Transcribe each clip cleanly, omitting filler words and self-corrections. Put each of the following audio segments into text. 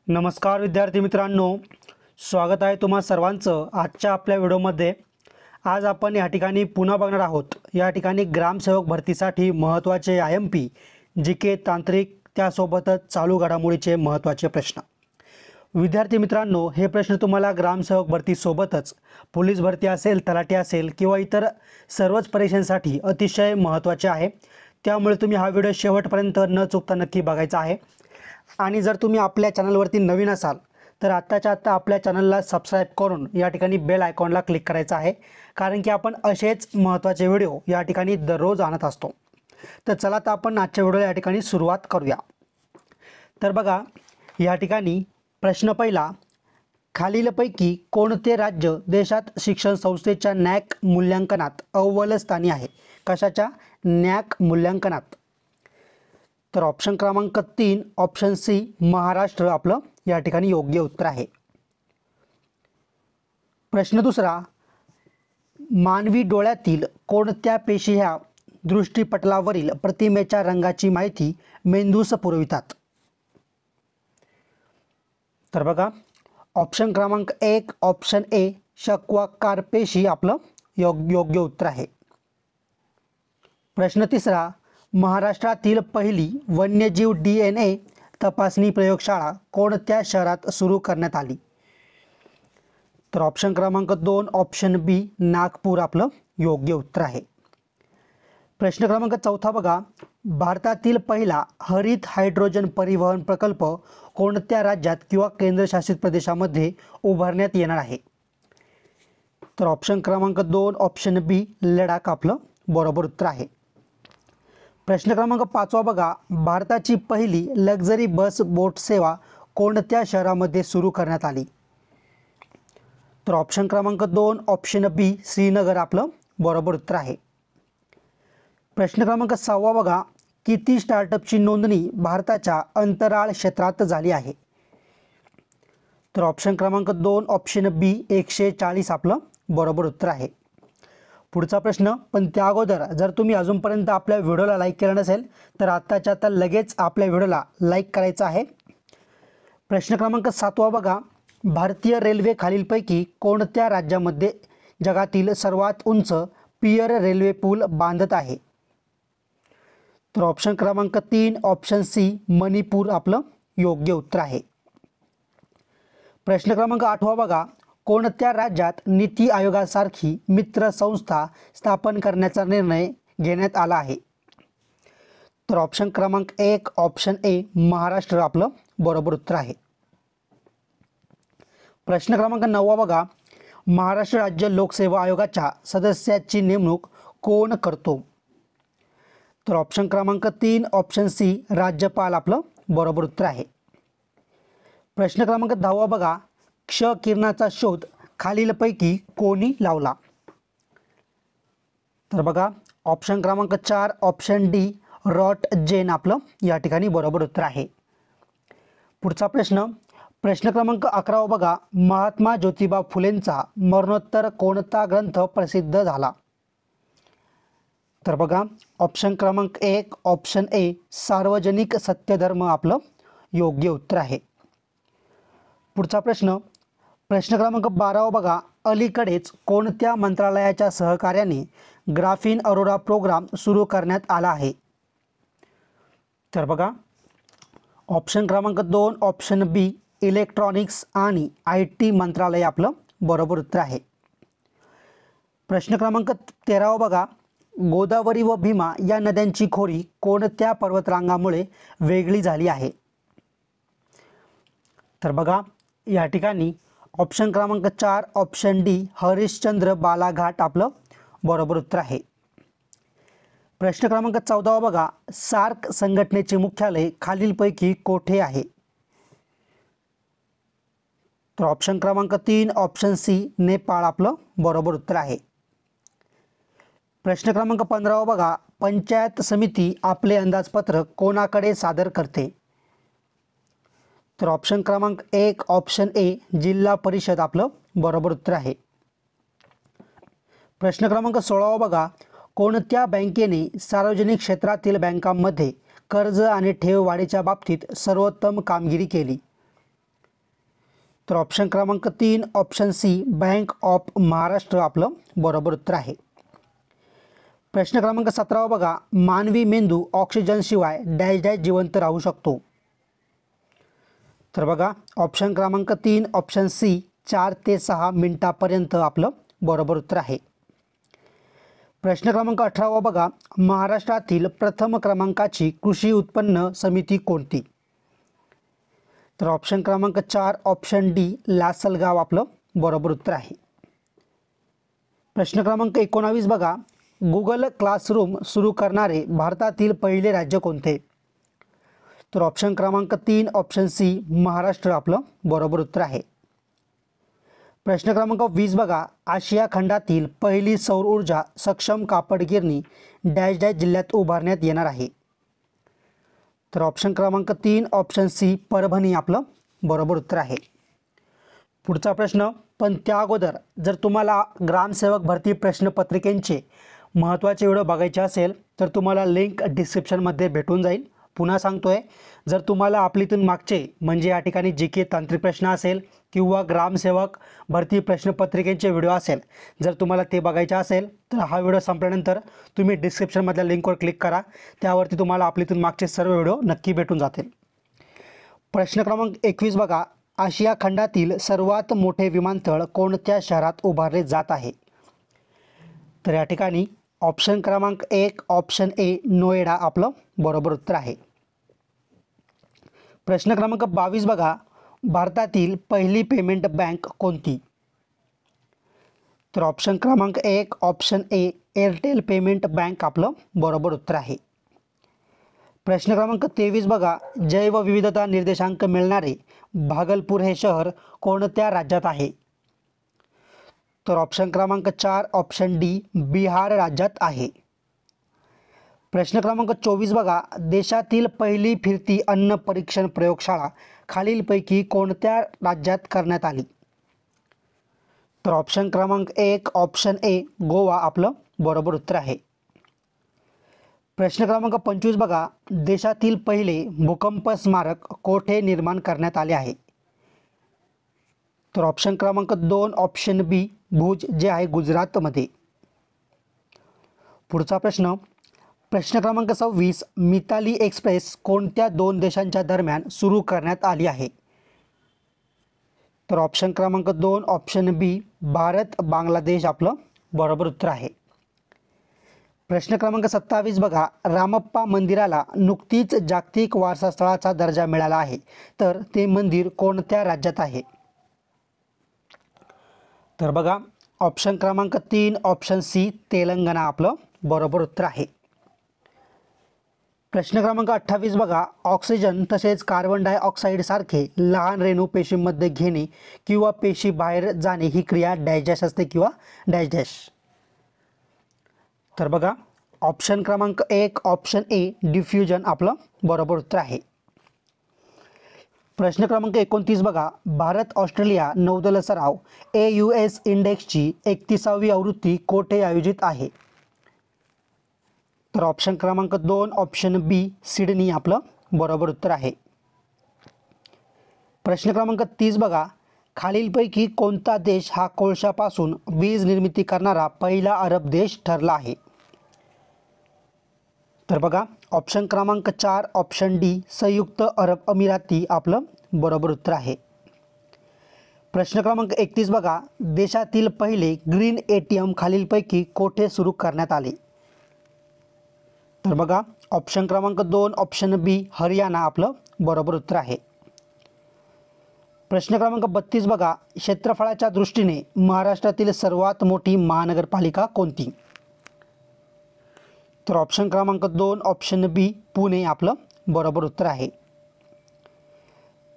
नमस्कार विद्यार्थी मित्रांनो, स्वागत आहे तुम्हा सर्वांचं आजच्या आपल्या व्हिडिओमध्ये। आज आपण या ठिकाणी पुन्हा बघणार आहोत या ठिकाणी ग्रामसेवक भरतीसाठी महत्त्वाचे IMP जीके तांत्रिक त्यासोबतच चालू घडामोडीचे महत्त्वाचे प्रश्न। विद्यार्थी मित्रांनो, हे प्रश्न तुम्हाला ग्रामसेवक भरतीसोबतच पोलीस भरती असेल, तलाठी असेल किंवा इतर सर्वच परीक्षांसाठी अतिशय महत्त्वाचे आहे। त्यामुळे तुम्ही हा व्हिडिओ शेवटपर्यंत न चुकता नक्की बघायचा आहे। आणि जर तुम्ही आपल्या चॅनलवरती नवीन असाल तर आत्ताच्या आत्ता आपल्या चॅनलला सबस्क्राइब करून या ठिकाणी बेल आयकॉनला क्लिक करायचं आहे, कारण की आपण असेच महत्त्वाचे व्हिडिओ या ठिकाणी दररोज आणत असतो। तर चला तर आपण आजच्या व्हिडिओला या ठिकाणी सुरुवात करूया। तर बघा, या ठिकाणी प्रश्न पहिला, खालीलपैकी कोणते राज्य देशात शिक्षण संस्थेच्या NAAC मूल्यांकनात अव्वल स्थानी आहे? कशाच्या? NAAC मूल्यांकनात। तर ऑप्शन क्रमांक 3 ऑप्शन सी महाराष्ट्र आपलं या ठिकाणी योग्य उत्तर आहे। प्रश्न दुसरा, मानवी डोळ्यातील कोणत्या पेशी ह्या दृष्टिपटलावरील प्रतिमेच्या रंगाची माहिती मेंदूस पुरवितात? तर बघा, ऑप्शन क्रमांक 1 ऑप्शन ए शक्वाकार पेशी आपलं योग्य उत्तर आहे। प्रश्न तिसरा, महाराष्ट्रातील पहिली वन्यजीव DNA तपासणी प्रयोगशाळा कोणत्या शहरात सुरू करण्यात आली? तर ऑप्शन क्रमांक 2 ऑप्शन बी नागपूर आपलं योग्य उत्तर आहे। प्रश्न क्रमांक 4 बघा, भारतातील पहिला हरित हायड्रोजन परिवहन प्रकल्प कोणत्या राज्यात किंवा केंद्रशासित प्रदेशामध्ये उभारण्यात येणार आहे? तर ऑप्शन क्रमांक 2 ऑप्शन बी लडाख आपलं बरोबर उत्तर आहे। प्रश्न क्रमांक 5 बघा, भारताची पहिली लक्झरी बस बोट सेवा कोणत्या शहरामध्ये सुरू करण्यात आली? तर ऑप्शन क्रमांक 2 ऑप्शन बी श्रीनगर आपलं बरोबर उत्तर आहे। प्रश्न क्रमांक 6 बघा, किती स्टार्टअपची नोंदणी भारताच्या अंतराळ क्षेत्रात झाली आहे? तर ऑप्शन क्रमांक 2 ऑप्शन बी 140 आपलं बरोबर उत्तर आहे। पुढचा प्रश्न, पण त्या अगोदर जर तुम्ही अजूनपर्यंत आपल्या व्हिडिओला लाईक केलं नसेल तर आत्ताच्या आत्ता लगेच आपल्या व्हिडिओला लाईक करायचं आहे। प्रश्न क्रमांक 7 बघा, भारतीय रेल्वे खालीलपैकी कोणत्या राज्यामध्ये जगातील सर्वात उंच पियर रेल्वे पूल बांधत आहे? तर ऑप्शन क्रमांक 3 ऑप्शन सी मणिपूर आपलं योग्य उत्तर आहे। प्रश्न क्रमांक 8 बघा, कोणत्या राज्यात नीती आयोगासारखी मित्र संस्था स्थापन करण्याचा निर्णय घेण्यात आला आहे? तर ऑप्शन क्रमांक 1 ऑप्शन ए महाराष्ट्र आपलं बरोबर उत्तर आहे। प्रश्न क्रमांक 9 बघा, महाराष्ट्र राज्य लोकसेवा आयोगाच्या सदस्याची नेमणूक कोण करतो? तर ऑप्शन क्रमांक 3 ऑप्शन सी राज्यपाल आपलं बरोबर उत्तर आहे। प्रश्न क्रमांक 10 बघा, क्ष किरणाचा शोध खालीलपैकी कोणी लावला? तर बघा, ऑप्शन क्रमांक 4 ऑप्शन डी रॉटजेन आपलं या ठिकाणी बरोबर उत्तर आहे। पुढचा प्रश्न, प्रश्न क्रमांक 11 बघा, महात्मा ज्योतिबा फुलेंचा मरणोत्तर कोणता ग्रंथ प्रसिद्ध झाला? तर बघा, ऑप्शन क्रमांक 1 ऑप्शन ए सार्वजनिक सत्यधर्म आपलं योग्य उत्तर आहे। पुढचा प्रश्न, प्रश्न क्रमांक 12 बघा, अलीकडेच कोणत्या मंत्रालयाच्या सहकार्याने ग्राफीन अरोरा प्रोग्राम सुरू करण्यात आला आहे? तर बघा, ऑप्शन क्रमांक 2 ऑप्शन बी इलेक्ट्रॉनिक्स आणि IT मंत्रालय आपलं बरोबर उत्तर आहे। प्रश्न क्रमांक 13 बघा, गोदावरी व भीमा या नद्यांची खोरी कोणत्या पर्वतरांगामुळे वेगळी झाली आहे? तर बघा, या ठिकाणी ऑप्शन क्रमांक 4 ऑप्शन डी हरिश्चंद्र बालाघाट आपलं बरोबर उत्तर आहे। प्रश्न क्रमांक 14 बघा, सार्क संघटनेचे मुख्यालय खालीलपैकी कोठे आहे? तर ऑप्शन क्रमांक 3 ऑप्शन सी नेपाळ आपलं बरोबर उत्तर आहे। प्रश्न क्रमांक 15 बघा, पंचायत समिती आपले अंदाजपत्रक कोणाकडे सादर करते? तर ऑप्शन क्रमांक 1 ऑप्शन ए जिल्हा परिषद आपलं बरोबर उत्तर आहे। प्रश्न क्रमांक 16 बघा, कोणत्या बँकेने सार्वजनिक क्षेत्रातील बँकांमध्ये कर्ज आणि ठेव वाढीच्या बाबतीत सर्वोत्तम कामगिरी केली? तर ऑप्शन क्रमांक 3 option C bank of Maharashtra आपलं बरोबर उत्तर आहे. प्रश्न क्रमांक 17 बघा, मानवी मेंदू ऑक्सिजनशिवाय डॅश डॅश जिवंत राहू शकतो. तर बघा ऑप्शन क्रमांक 3 ऑप्शन सी 4 ते 6 मिनिटापर्यंत आपलं बरोबर उत्तर आहे. प्रश्न क्रमांक 18 बघा, महाराष्ट्रातील प्रथम क्रमांकाची कृषी उत्पन्न समिती कोणती. तर ऑप्शन क्रमांक 4 ऑप्शन डी लासलगाव आपलं बरोबर उत्तर आहे. प्रश्न क्रमांक 19 बघा, गुगल क्लासरूम सुरू करणारे भारतातील पहिले राज्य कोणते. तर ऑप्शन क्रमांक 3 ऑप्शन सी महाराष्ट्र आपलं बरोबर उत्तर आहे. प्रश्न क्रमांक 20 बघा, आशिया खंडातील पहिली सौर ऊर्जा सक्षम कापड गिरणी डॅश डॅश जिल्ह्यात उभारण्यात येणार आहे. तर ऑप्शन क्रमांक 3 ऑप्शन सी परभणी आपलं बरोबर उत्तर आहे. पुढचा प्रश्न, पण त्या अगोदर जर तुम्हाला ग्रामसेवक भरती प्रश्नपत्रिकेंचे महत्त्वाचे व्हिडिओ बघायचे असेल तर तुम्हाला लिंक डिस्क्रिप्शनमध्ये भेटून जाईल. पुन्हा सांगतोय, जर तुम्हाला आपलीतून मागचे म्हणजे या ठिकाणी जी के तांत्रिक प्रश्न असेल किंवा ग्रामसेवक भरती प्रश्नपत्रिकेचे व्हिडिओ असेल, जर तुम्हाला ते बघायचे असेल तर हा व्हिडिओ संपल्यानंतर तुम्ही डिस्क्रिप्शनमधल्या लिंकवर क्लिक करा. त्यावरती तुम्हाला आपलीतून मागचे सर्व व्हिडिओ नक्की भेटून जातील. प्रश्न क्रमांक 21 बघा, आशिया खंडातील सर्वात मोठे विमानतळ कोणत्या शहरात उभारले जात आहे. तर या ठिकाणी ऑप्शन क्रमांक 1 ऑप्शन ए नोएडा आपलं बरोबर उत्तर आहे. प्रश्न क्रमांक 22 बघा, भारतातील पहिली पेमेंट बँक कोणती. तर ऑप्शन क्रमांक 1 option A Airtel payment bank आपलं बरोबर उत्तर आहे. प्रश्न क्रमांक 23 बघा, जैवविविधता निर्देशांक मिळणारे भागलपूर हे शहर कोणत्या राज्यात आहे. तर ऑप्शन क्रमांक 4 ऑप्शन डी बिहार राज्यात आहे. प्रश्न क्रमांक 24 बघा, देशातील पहिली फिरती अन्न परीक्षण प्रयोगशाळा खालीलपैकी कोणत्या राज्यात करण्यात आली. तर ऑप्शन क्रमांक 1 ऑप्शन ए गोवा आपलं बरोबर उत्तर आहे. प्रश्न क्रमांक 25 बघा, देशातील पहिले भूकंप स्मारक कोठे निर्माण करण्यात आले आहे. तर ऑप्शन क्रमांक 2 ऑप्शन बी भुज जे आहे गुजरातमध्ये. पुढचा प्रश्न, प्रश्न क्रमांक 26 मिताली एक्सप्रेस कोणत्या दोन देशांच्या दरम्यान सुरू करण्यात आली आहे. तर ऑप्शन क्रमांक 2 ऑप्शन बी भारत बांगलादेश आपलं बरोबर उत्तर आहे. प्रश्न क्रमांक 27 बघा, रामप्पा मंदिराला नुकतीच जागतिक वारसा स्थळाचा दर्जा मिळाला आहे, तर ते मंदिर कोणत्या राज्यात आहे. तर बघा ऑप्शन क्रमांक 3 ऑप्शन सी तेलंगणा आपलं बरोबर उत्तर आहे. प्रश्न क्रमांक 28 बघा, ऑक्सिजन तसेच कार्बन डायऑक्साईड सारखे लहान रेणू पेशीमध्ये घेणे किंवा पेशी बाहेर जाणे ही क्रिया डॅश डॅश असते किंवा डॅश डॅश. तर बघा ऑप्शन क्रमांक 1 ऑप्शन ए डिफ्युजन आपलं बरोबर उत्तर आहे. प्रश्न क्रमांक 29 बघा, भारत ऑस्ट्रेलिया नौदल सराव AUS इंडेक्सची 31वी आवृत्ती कोठे आयोजित आहे. तर ऑप्शन क्रमांक 2 ऑप्शन बी सिडनी आपलं बरोबर उत्तर आहे. प्रश्न क्रमांक 30 बघा, खालीलपैकी कोणता देश हा कोळशापासून वीज निर्मिती करणारा पहिला अरब देश ठरला आहे. तर बघा ऑप्शन क्रमांक 4 ऑप्शन डी संयुक्त अरब अमिराती आपलं बरोबर उत्तर आहे. प्रश्न क्रमांक 31 बघा, देशातील पहिले ग्रीन ATM खालीलपैकी कोठे सुरू करण्यात आले. तर बघा ऑप्शन क्रमांक 2 ऑप्शन बी हरियाणा आपलं बरोबर उत्तर आहे. प्रश्न क्रमांक 32 बघा, क्षेत्रफळाच्या दृष्टीने महाराष्ट्रातील सर्वात मोठी महानगरपालिका कोणती. तर ऑप्शन क्रमांक 2 ऑप्शन बी पुणे आपलं बरोबर उत्तर आहे.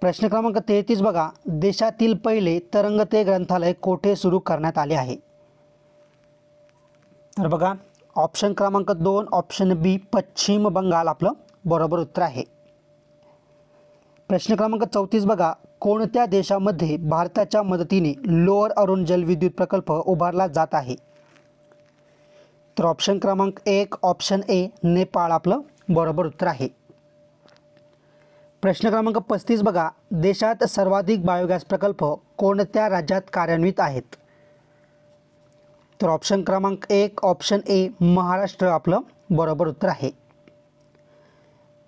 प्रश्न क्रमांक 33 बघा, देशातील पहिले तरंगते ग्रंथालय कोठे सुरू करण्यात आले आहे. तर बघा ऑप्शन क्रमांक 2 ऑप्शन बी पश्चिम बंगाल आपलं बरोबर उत्तर आहे. प्रश्न क्रमांक 34 बघा, कोणत्या देशामध्ये भारताच्या मदतीने लोअर अरुण जलविद्युत प्रकल्प उभारला जात आहे. तर ऑप्शन क्रमांक 1 ऑप्शन ए नेपाळ आपलं बरोबर उत्तर आहे. प्रश्न क्रमांक 35 बघा, देशात सर्वाधिक बायोगॅस प्रकल्प कोणत्या राज्यात कार्यान्वित आहेत? तर ऑप्शन क्रमांक 1 ऑप्शन ए महाराष्ट्र आपलं बरोबर उत्तर आहे.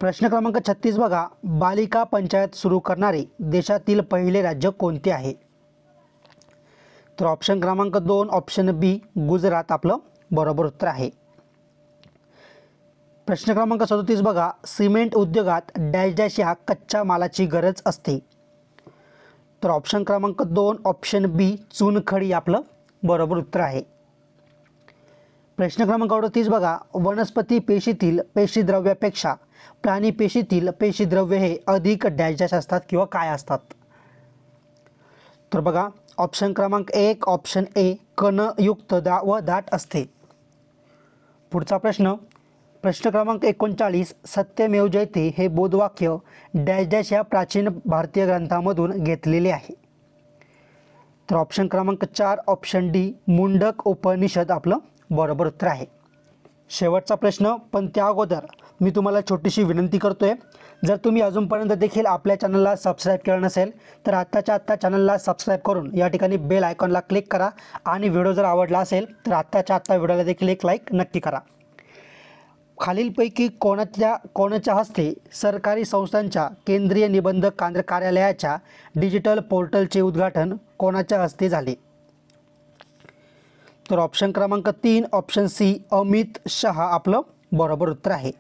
प्रश्न क्रमांक 36 बघा, बालिका पंचायत सुरू करणारे देशातील पहिले राज्य कोणते आहे? तर ऑप्शन क्रमांक 2 ऑप्शन बी गुजरात आपलं बरोबर उत्तर आहे. प्रश्न क्रमांक 37 बघा, सिमेंट उद्योगात डॅश डॅश या कच्च्या मालाची गरज असते? तर ऑप्शन क्रमांक 2 ऑप्शन बी चुनखडी आपलं बरोबर उत्तर आहे. प्रश्न क्रमांक 38 बघा, वनस्पती पेशीतील पेशीद्रव्यापेक्षा प्राणी पेशीतील पेशीद्रव्य हे अधिक डॅश डॅश असतात किंवा काय असतात? तर बघा ऑप्शन क्रमांक 1 ऑप्शन ए कणयुक्त व दाट असते. पुढचा प्रश्न क्रमांक 39 सत्यमेव जयते हे बोधवाक्य डॅश डॅश या प्राचीन भारतीय ग्रंथामधून घेतलेले आहे? तर ऑप्शन क्रमांक 4 ऑप्शन डी मुंडक उपनिषद आपलं बरोबर उत्तर आहे. शेवटचा प्रश्न, पण त्या अगोदर मी तुम्हाला छोटीशी विनंती करतोय, जर तुम्ही अजूनपर्यंत देखील आपल्या चॅनलला सबस्क्राईब केलं नसेल तर आत्ताच्या आत्ता चॅनलला सबस्क्राईब करून या ठिकाणी बेल आयकॉनला क्लिक करा आणि व्हिडिओ जर आवडला असेल तर आत्ताच्या आत्ता व्हिडिओला देखील एक लाईक नक्की करा. खालीलपैकी कोणाच्या हस्ते सरकारी संस्थांच्या केंद्रीय निबंधक कार्यालयाच्या डिजिटल पोर्टलचे उद्घाटन कोणाच्या हस्ते झाले? तर ऑप्शन क्रमांक 3 ऑप्शन सी अमित शहा आपलं बरोबर उत्तर आहे.